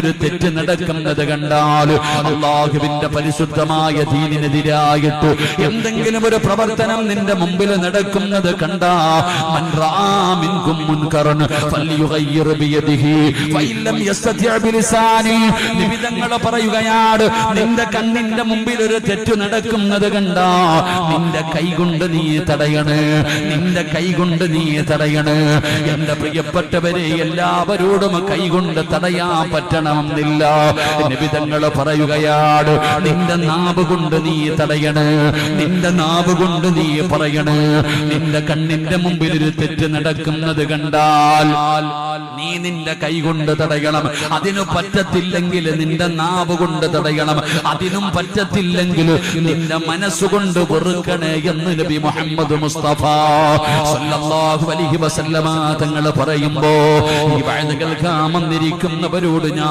ഒരു തെറ്റ് നടക്കുന്നത് കണ്ടാൽ, അല്ലാഹുവിന്റെ പരിശുദ്ധമായ ദീനിനെതിരായിട്ട് എന്തെങ്കിലും ഒരു പ്രവർത്തനം നിന്റെ മുമ്പിൽ നടക്കുന്നത് കണ്ടാ, മൻ റആ മിൻകും മുൻകറൻ ഫൽയുഗയ്യിർ ബിയദിഹി ഫഇൻ ലം യസ്തതി' ബിലിസാനി. നിബിതങ്ങൾ പറയുകയാണ്, നിന്റെ കണ്ണിന്റെ മുമ്പിൽ ഒരു തെറ്റ് നടക്കുന്നത് കണ്ടാ നിന്റെ കൈകൊണ്ട് നീ തടയണേ, നിന്റെ കൈകൊണ്ട് നീ തടയണേ. എന്റെ പ്രിയപ്പെട്ടവരെ, എല്ലാവരോടും കൈകൊണ്ട് തടയാൻ പറ്റണമെന്നില്ല. നിബിതങ്ങൾ പറയുകയാണ്, നിന്റെ നാവ് കൊണ്ട് നീ തടയണേ, നിന്റെ നാവ് കൊണ്ട് നീ പറയണേ. നിന്റെ കണ്ണിന്റെ മുമ്പിൽ ഒരു തെറ്റ് നടക്കുന്നത് കണ്ടാൽ നീ നിന്റെ കൈ കൊണ്ട് തടയണം. അതിനു പറ്റത്തില്ലെങ്കിൽ നിന്റെ നാവ് കൊണ്ട് തടയണം. അതിനും പറ്റത്തില്ലെങ്കിൽ നിന്റെ മനസ്സുകൊണ്ട് വെറുക്കണേ എന്ന് നബി മുഹമ്മദ് മുസ്തഫ സല്ലല്ലാഹു അലൈഹി വസല്ലമ തങ്ങൾ പറയുമ്പോ, ഈ വഅദ കേൾക്കാൻ വന്നിരിക്കുന്നവരോട് ഞാൻ